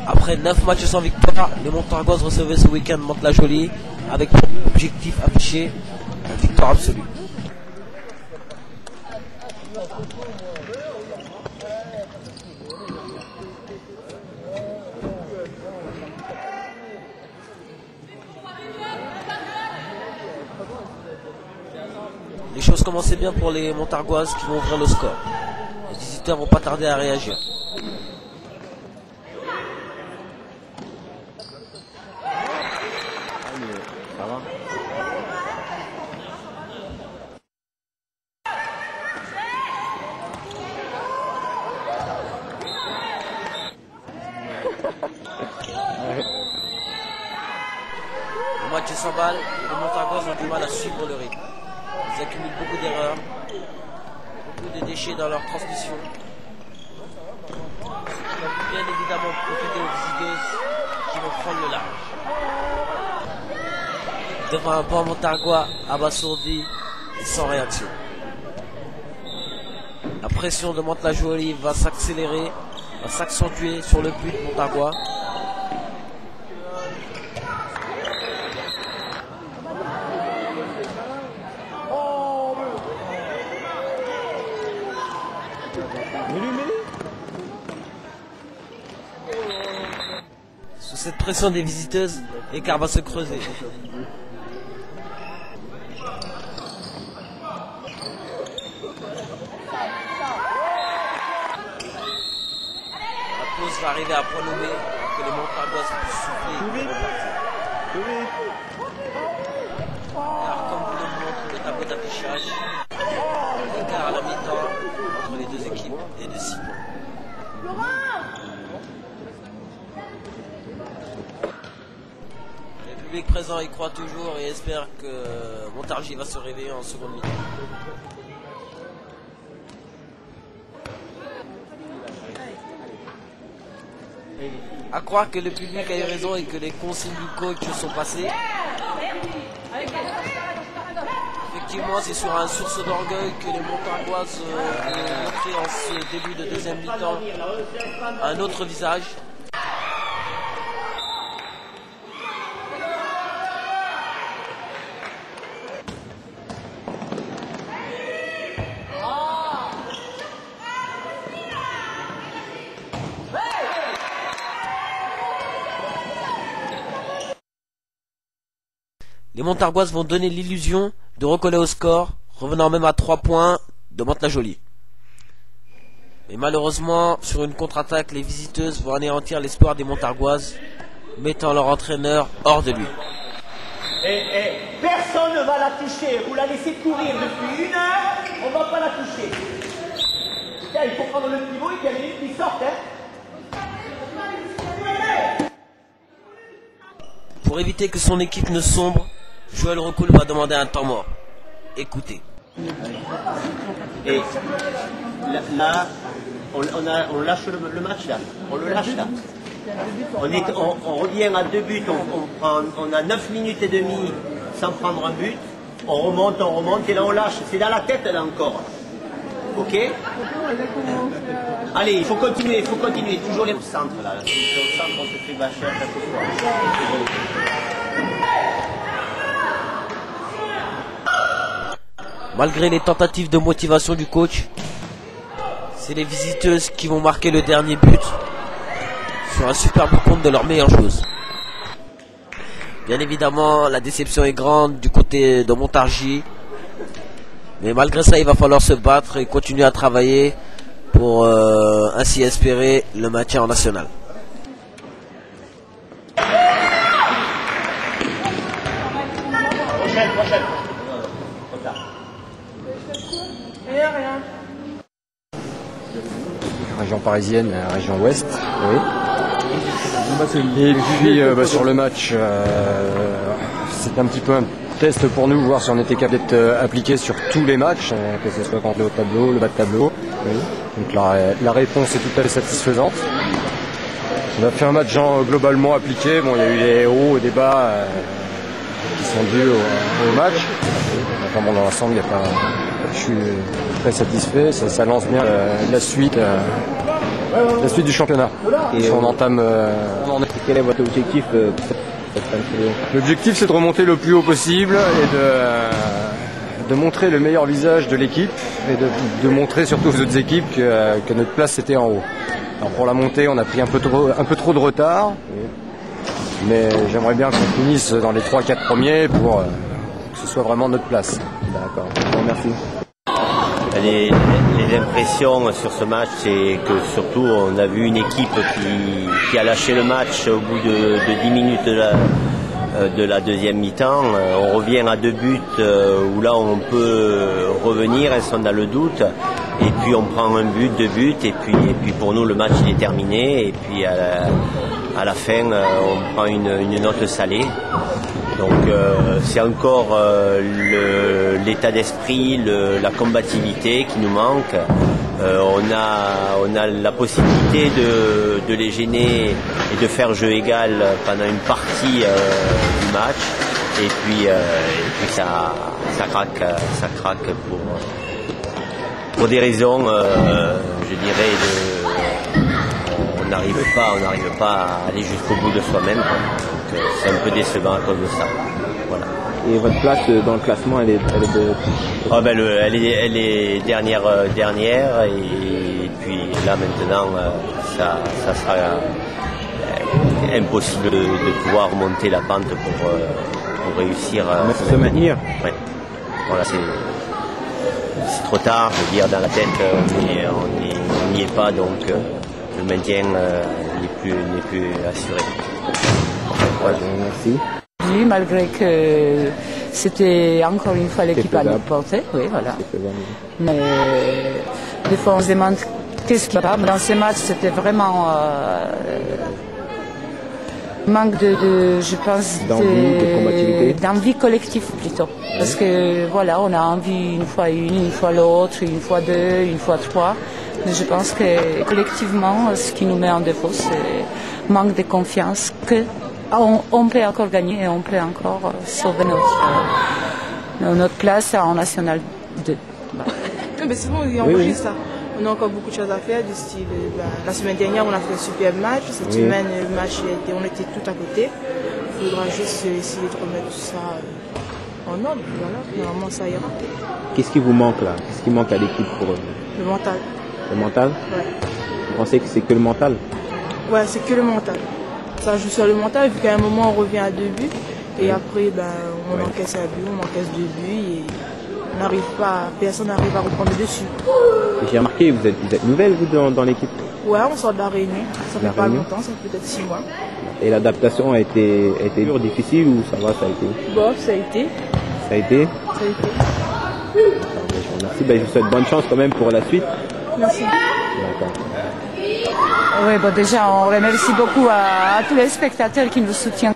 Après 9 matchs sans victoire, les Montargoises recevaient ce week-end Mantes-la-Jolie avec pour objectif affiché la victoire absolue. Les choses commençaient bien pour les Montargoises qui vont ouvrir le score. Les visiteurs vont pas tarder à réagir. Le match s'emballe et les Montargoises ont du mal à suivre le rythme. Ils accumulent beaucoup d'erreurs, beaucoup de déchets dans leur transmission. Ils vont bien évidemment profiter aux visiteuses qui vont prendre le large. Devant un banc Montargois abasourdi et sans réaction. La pression de Mantes-la-Jolie va s'accélérer, va s'accentuer sur le but Montargois. Sous cette pression des visiteuses, l'écart va se creuser. La pause va arriver à point nommé pour que les Montargoises puissent souffler. Alors, comme vous le montre le tableau d'affichage, l'écart à la mi-temps entre les deux équipes est de 6 points. Le public présent y croit toujours et espère que Montargis va se réveiller en seconde mi-temps. À croire que le public a eu raison et que les consignes du coach sont passées. Effectivement, c'est sur un source d'orgueil que les Montargoises ont montré en ce début de deuxième mi-temps un autre visage. Les Montargoises vont donner l'illusion de recoller au score, revenant même à 3 points de Mantes-la-Jolie. Mais malheureusement, sur une contre-attaque, les visiteuses vont anéantir l'espoir des Montargoises, mettant leur entraîneur hors de lui. Personne ne va la toucher. Vous la laissez courir depuis 1 heure, on ne va pas la toucher. Tiens, il faut prendre le pivot et qu'il y a des minutes qui sortent. Pour éviter que son équipe ne sombre, Joël Recoul va demander un temps mort. Écoutez. Et là, on lâche le match là. On le lâche là. On revient à 2 buts. On a 9 minutes et demie sans prendre un but. On remonte et là on lâche. C'est dans la tête là encore. Ok? Allez, il faut continuer. Toujours les centres là. Au centre, on se fait bâcher à chaque fois. Malgré les tentatives de motivation du coach, c'est les visiteuses qui vont marquer le dernier but sur un superbe compte de leur meilleure joueuse. Bien évidemment, la déception est grande du côté de Montargis, mais malgré ça, il va falloir se battre et continuer à travailler pour ainsi espérer le maintien en national. Prochaine. Rien. Région parisienne, région ouest, oui. Et puis sur le match, c'est un petit peu un test pour nous, voir si on était capable d'être appliqué sur tous les matchs, que ce soit contre le haut de tableau, le bas de tableau. Oui. Donc la réponse est tout à fait satisfaisante. On a fait un match globalement appliqué. Bon, il y a eu des hauts et des bas qui sont dus au match. Enfin bon, dans l'ensemble, je suis très satisfait. Ça lance bien la suite la suite du championnat. Et on entame. quel est votre objectif pour cette fin de saison? L'objectif, c'est de remonter le plus haut possible et de montrer le meilleur visage de l'équipe et de montrer surtout aux autres équipes que notre place était en haut. Alors pour la montée, on a pris un peu trop de retard, mais j'aimerais bien qu'on finisse dans les 3-4 premiers pour que ce soit vraiment notre place. D'accord, merci. Les impressions sur ce match, c'est que surtout on a vu une équipe qui a lâché le match au bout de 10 minutes de la deuxième mi-temps. On revient à 2 buts où là on peut revenir, on a le doute. Et puis on prend un but, 2 buts, et puis pour nous le match il est terminé. Et puis à la fin on prend une note salée. Donc c'est encore l'état d'esprit, la combativité qui nous manque. On a la possibilité de les gêner et de faire jeu égal pendant une partie du match. Et puis ça craque pour des raisons, je dirais, on n'arrive pas à aller jusqu'au bout de soi-même. Donc c'est un peu décevant à cause de ça. Voilà. Et votre place dans le classement, elle est de... Elle est dernière, et puis là maintenant ça sera impossible de pouvoir monter la pente pour réussir à se maintenir. Ouais. Voilà, c'est trop tard, je veux dire, dans la tête on n'y est pas, donc le maintien n'est plus assuré. Voilà, merci. Oui, malgré que c'était encore une fois l'équipe à nous porter, oui, voilà. Mais des fois on se demande qu'est-ce qui va. Dans ces matchs, c'était vraiment manque je pense, d'envie collective plutôt. Oui. Parce que voilà, on a envie une fois l'autre, une fois 2, une fois 3. Mais je pense que collectivement, ce qui nous met en défaut, c'est manque de confiance que on peut encore gagner et on peut encore sauver notre place en National 2. Voilà. Mais c'est bon, on enregistre ça. On a encore beaucoup de choses à faire du style. La semaine dernière, on a fait un super match. Cette semaine, le match, on était tout à côté. Il faudra juste essayer de remettre tout ça en ordre. Voilà, normalement, ça ira. Qu'est-ce qui vous manque là? Qu'est-ce qui manque à l'équipe pour... Le mental. Le mental? Ouais. Vous pensez que c'est que le mental? Ouais, c'est que le mental. Ça joue sur le mental, vu qu'à un moment, on revient à 2 buts. Et après, on encaisse un but, on encaisse 2 buts. Et personne n'arrive à reprendre le dessus. J'ai remarqué, vous êtes nouvelle, vous, dans l'équipe? Ouais, on sort de la Réunion. Ça fait pas longtemps, ça fait peut-être 6 mois. Et l'adaptation a été dure, difficile, ou ça va, ça a été? Bon, ça a été. Ça a été? Ça a été. Merci, je vous souhaite bonne chance quand même pour la suite. Merci. D'accord. Oui, déjà, on remercie beaucoup à tous les spectateurs qui nous soutiennent.